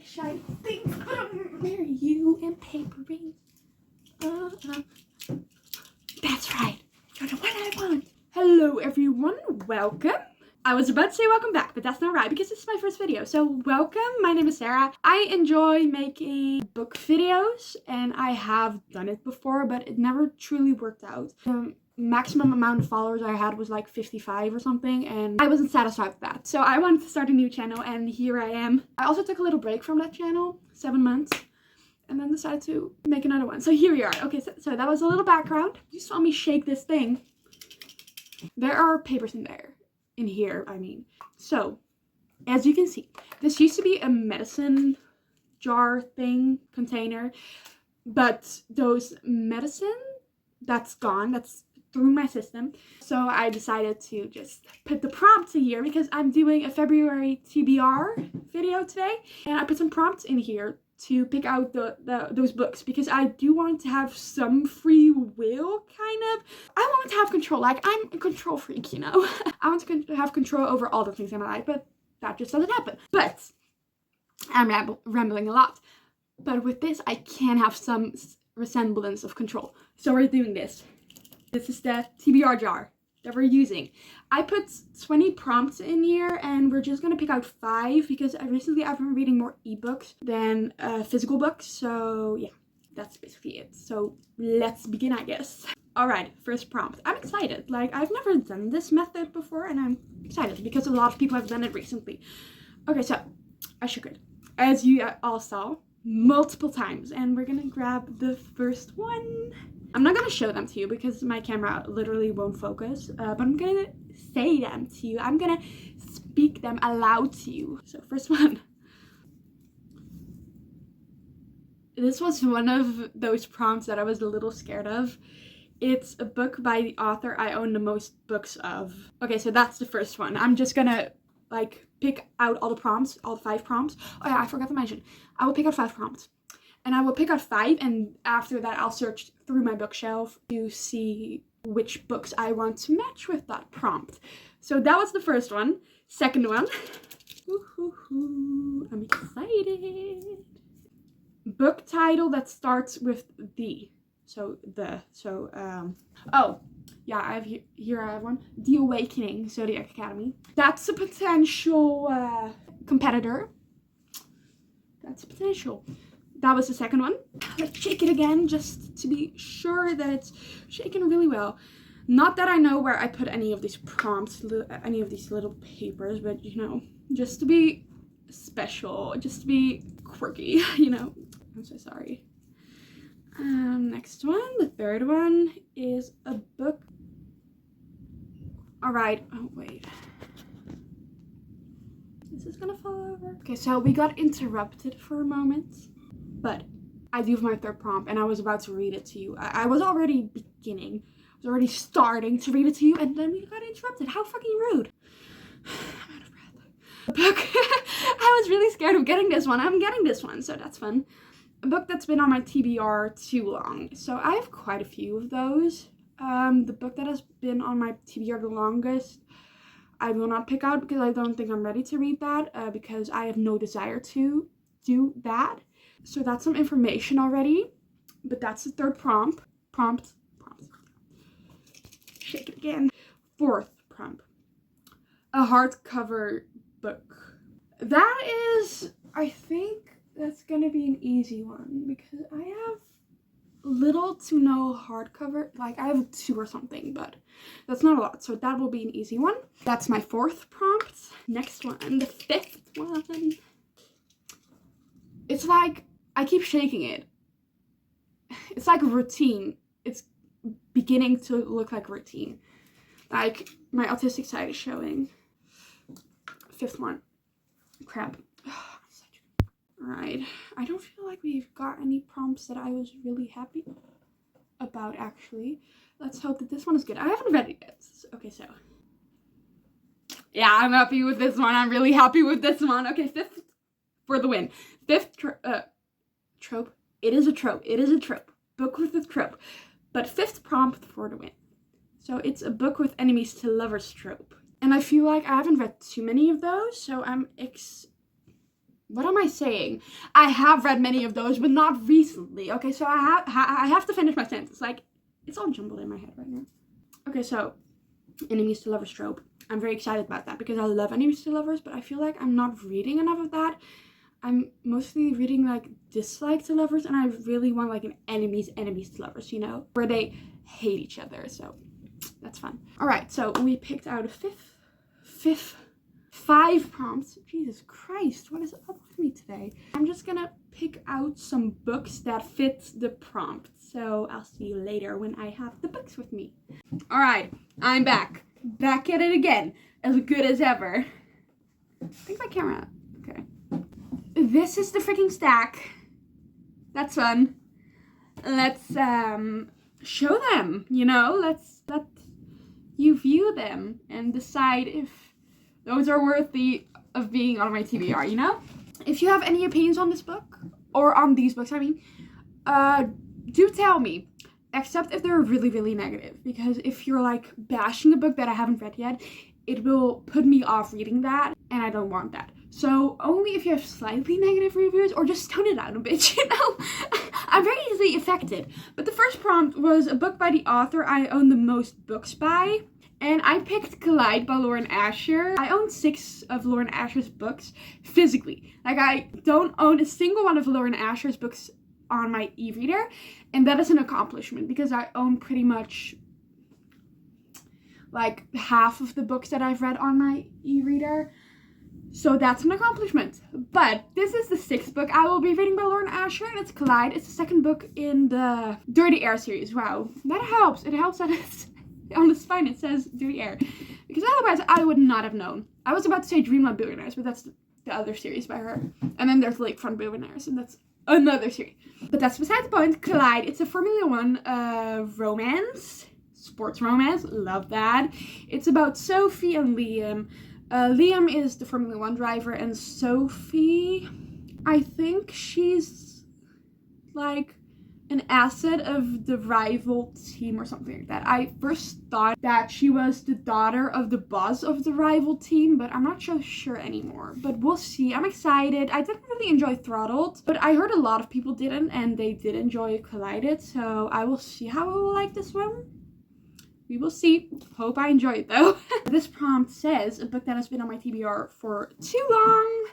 shiny things. Where are you and papering? That's right. You're the one I want. Hello everyone, welcome. I was about to say welcome back, but that's not right because this is my first video. So welcome, my name is Sarah. I enjoy making book videos and I have done it before, but it never truly worked out. The maximum amount of followers I had was like 55 or something and I wasn't satisfied with that. So I wanted to start a new channel and here I am. I also took a little break from that channel, 7 months. And then decided to make another one. So here we are. Okay, so that was a little background. You saw me shake this thing. There are papers in here, I mean. So, as you can see, this used to be a medicine jar thing, container. But those medicine, that's gone. That's through my system. So I decided to just put the prompts in here because I'm doing a February TBR video today. And I put some prompts in here to pick out those books because I do want to have some free will, kind of. I want to have control. Like, I'm a control freak, you know. I want to have control over all the things in my life, but that just doesn't happen. But I'm rambling a lot. But with this, I can have some resemblance of control. So we're doing this. This is the TBR jar that we're using. I put 20 prompts in here and we're just gonna pick out 5 because recently I've been reading more ebooks than physical books. So yeah, that's basically it. So let's begin, I guess. All right, first prompt. I'm excited. Like, I've never done this method before and I'm excited because a lot of people have done it recently. Okay, so I shook it, as you all saw, multiple times, and we're gonna grab the first one. I'm not gonna show them to you because my camera literally won't focus, but I'm gonna say them to you. I'm gonna speak them aloud to you. So first one. This was one of those prompts that I was a little scared of. It's a book by the author I own the most books of. Okay, so that's the first one. I'm just gonna like pick out all the prompts, all 5 prompts. Oh yeah, I forgot to mention. I will pick out 5 prompts. And I will pick out 5, and after that I'll search through my bookshelf to see which books I want to match with that prompt. So that was the first one. Second one. I'm excited. Book title that starts with D. Oh, yeah, I have one. The Awakening, Zodiac Academy. That's a potential competitor. That's a potential. That was the second one. Let's shake it again just to be sure that it's shaken really well. Not that I know where I put any of these prompts, any of these little papers, but you know, just to be special, just to be quirky, you know. I'm so sorry. Next one, the third one is a book. All right. Oh, wait. This is gonna fall over. Okay, so we got interrupted for a moment. But I do have my third prompt and I was about to read it to you. I was already beginning. I was already starting to read it to you and then we got interrupted. How fucking rude. I'm out of breath. A book. I was really scared of getting this one. I'm getting this one, so that's fun. A book that's been on my TBR too long. So I have quite a few of those. The book that has been on my TBR the longest, I will not pick out because I don't think I'm ready to read that because I have no desire to do that. So that's some information already, but that's the third prompt. Prompt. Shake it again. Fourth prompt. A hardcover book. That is, I think that's gonna be an easy one because I have little to no hardcover. Like, I have 2 or something, but that's not a lot. So that will be an easy one. That's my 4th prompt. Next one, the 5th one. It's like, I keep shaking it. It's like a routine. It's beginning to look like a routine. Like, my autistic side is showing. 5th one. Crap. Alright. I don't feel like we've got any prompts that I was really happy about, actually. Let's hope that this one is good. I haven't read it yet. Okay, so. Yeah, I'm happy with this one. I'm really happy with this one. Okay, 5th for the win. 5th trope. It is a trope. It is a trope. Book with a trope. But 5th prompt for the win. So it's a book with enemies to lovers trope. And I feel like I haven't read too many of those, so I'm what am I saying? I have read many of those, but not recently. Okay, so I have to finish my sentence. Like, it's all jumbled in my head right now. Okay, so enemies to lovers trope. I'm very excited about that because I love enemies to lovers, but I feel like I'm not reading enough of that. I'm mostly reading like dislike to lovers, and I really want like an enemies to lovers, you know, where they hate each other. So that's fun. All right, so we picked out a 5 prompts. Jesus Christ, what is up with me today? I'm just gonna pick out some books that fit the prompt. So I'll see you later when I have the books with me. All right, I'm back at it again, as good as ever. I think my camera, okay. This is the freaking stack. That's fun. Let's show them, you know, let you view them and decide if those are worthy of being on my TBR, you know? If you have any opinions on this book, or on these books, I mean, do tell me, except if they're really, really negative, because if you're like bashing a book that I haven't read yet, it will put me off reading that, and I don't want that. So only if you have slightly negative reviews, or just tone it down a bit, you know? I'm very easily affected. But the first prompt was a book by the author I own the most books by. And I picked Collide by Lauren Asher. I own 6 of Lauren Asher's books physically. Like, I don't own a single one of Lauren Asher's books on my e-reader. And that is an accomplishment because I own pretty much like half of the books that I've read on my e-reader. So that's an accomplishment. But this is the 6th book I will be reading by Lauren Asher, and it's Collide. It's the 2nd book in the Dirty Air series. Wow, that helps. It helps that it's on the spine it says Dirty Air, because otherwise I would not have known. I was about to say Dreamland Billionaires, but that's the other series by her. And then there's Lakefront Billionaires, and that's another series. But that's beside the point. Collide. It's a Formula One romance, sports romance. Love that. It's about Sophie and Liam. Liam is the Formula One driver, and Sophie, I think she's like an asset of the rival team or something like that. I first thought that she was the daughter of the boss of the rival team, but I'm not so sure anymore. But we'll see. I'm excited. I didn't really enjoy Throttled, but I heard a lot of people didn't, and they did enjoy Collided, so I will see how I will like this one. We will see. Hope I enjoy it though. This prompt says a book that has been on my TBR for too long.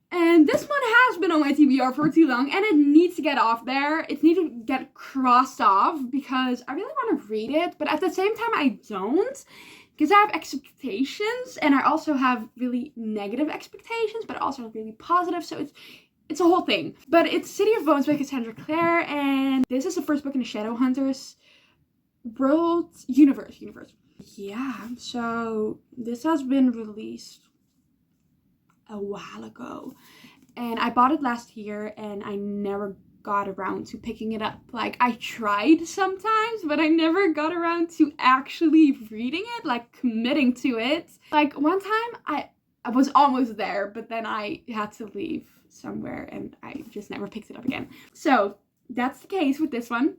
And this one has been on my TBR for too long, and it needs to get off there. It needs to get crossed off because I really want to read it, but at the same time I don't, because I have expectations, and I also have really negative expectations, but also really positive, so it's a whole thing. But it's City of Bones by Cassandra Clare, and this is the first book in the Shadowhunters universe. Yeah, so this has been released a while ago, and I bought it last year, and I never got around to picking it up. Like, I tried sometimes, but I never got around to actually reading it, like committing to it. Like, one time I was almost there, but then I had to leave somewhere, and I just never picked it up again. So that's the case with this one.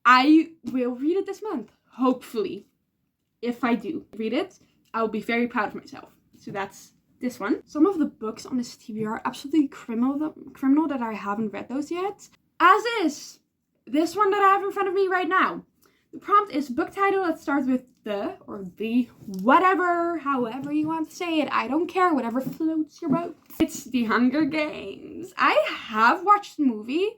I will read it this month, hopefully. If I do read it, I will be very proud of myself. So that's this one. Some of the books on this TBR are absolutely criminal that I haven't read those yet. As is this one that I have in front of me right now. The prompt is book title that starts with the, or the, whatever, however you want to say it. I don't care, whatever floats your boat. It's The Hunger Games. I have watched the movie,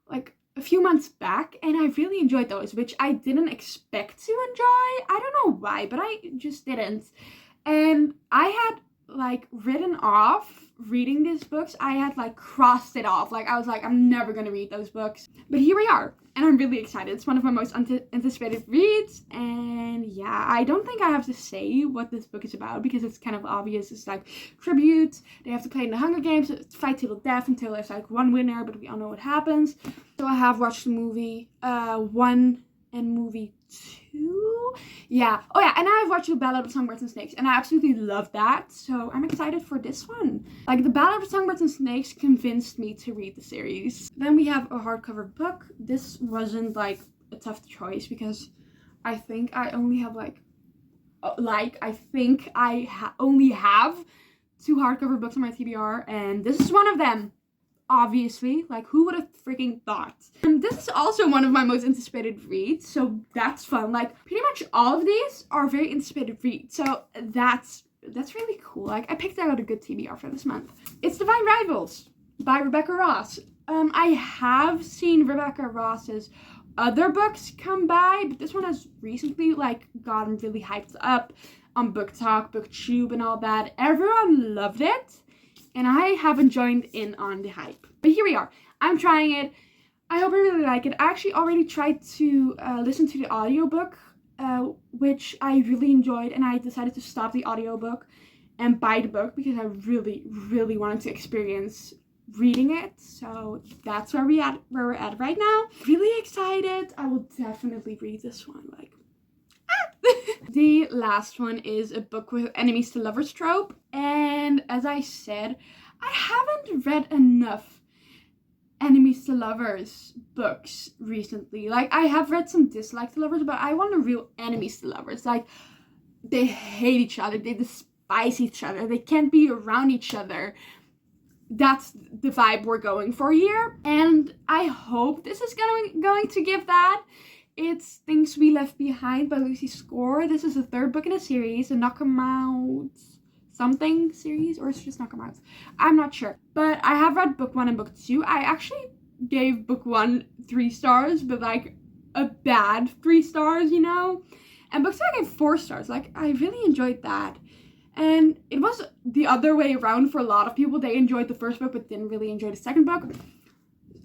like, a few months back, and I really enjoyed those, which I didn't expect to enjoy. I don't know why, but I just didn't. And I had like written off reading these books. I had like crossed it off. Like, I was like, I'm never gonna read those books. But here we are, and I'm really excited. It's one of my most anticipated reads, and yeah, I don't think I have to say what this book is about because it's kind of obvious. It's like tribute. They have to play in the Hunger Games, fight till the death until there's like one winner, but we all know what happens. So I have watched the movie 1 and movie 2. Yeah. Oh yeah, and I've watched The Ballad of Songbirds and Snakes, and I absolutely love that. So I'm excited for this one. Like, The Ballad of Songbirds and Snakes convinced me to read the series. Then we have a hardcover book. This wasn't like a tough choice because I think I only have only have 2 hardcover books on my TBR, and this is one of them. Obviously, like, who would have freaking thought? And this is also one of my most anticipated reads, so that's fun. Like, pretty much all of these are very anticipated reads, so that's really cool. Like, I picked out a good TBR for this month. It's Divine Rivals by Rebecca Ross. I have seen Rebecca Ross's other books come by, but this one has recently, like, gotten really hyped up on Book Talk, BookTube, and all that. Everyone loved it. And I haven't joined in on the hype. But here we are. I'm trying it. I hope I really like it. I actually already tried to listen to the audiobook, which I really enjoyed. And I decided to stop the audiobook and buy the book because I really, really wanted to experience reading it. So that's where we're at right now. Really excited. I will definitely read this one. Like, the last one is a book with enemies to lovers trope, and as I said, I haven't read enough enemies to lovers books recently. Like, I have read some dislike to lovers, but I want a real enemies to lovers. Like, they hate each other, they despise each other, they can't be around each other. That's the vibe we're going for here, and I hope this is going to give that. It's Things We Left Behind by Lucy Score. This is the 3rd book in a series, a Knock 'em Out something series, or it's just Knock 'em Out. I'm not sure. But I have read book 1 and book 2. I actually gave book 1 3 stars, but like a bad 3 stars, you know? And book 2 I gave 4 stars. Like, I really enjoyed that. And it was the other way around for a lot of people. They enjoyed the 1st book, but didn't really enjoy the 2nd book.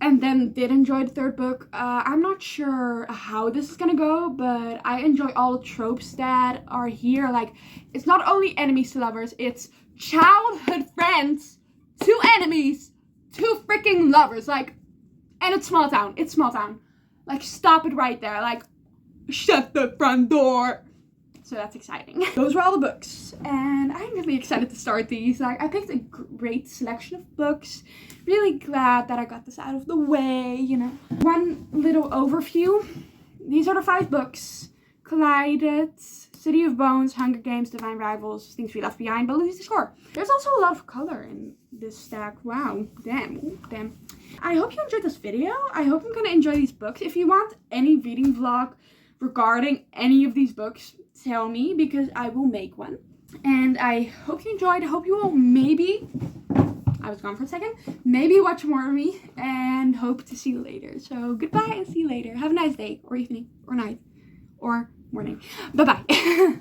And then did enjoy the 3rd book. I'm not sure how this is gonna go, but I enjoy all the tropes that are here. Like, it's not only enemies to lovers, it's childhood friends to enemies to freaking lovers. Like, and it's small town. It's small town. Like, stop it right there. Like, shut the front door. So that's exciting. Those were all the books, and I'm really excited to start these. Like, I picked a great selection of books. Really glad that I got this out of the way, you know. One little overview. These are the 5 books. Collided, City of Bones, Hunger Games, Divine Rivals, Things We Left Behind by Lucy Score. There's also a lot of color in this stack. Wow, damn. I hope you enjoyed this video. I hope I'm gonna enjoy these books. If you want any reading vlog regarding any of these books, tell me, because I will make one. And I hope you enjoyed. I hope you will maybe, I was gone for a second, maybe watch more of me, and hope to see you later. So goodbye and see you later. Have a nice day, or evening, or night, or morning. Bye-bye.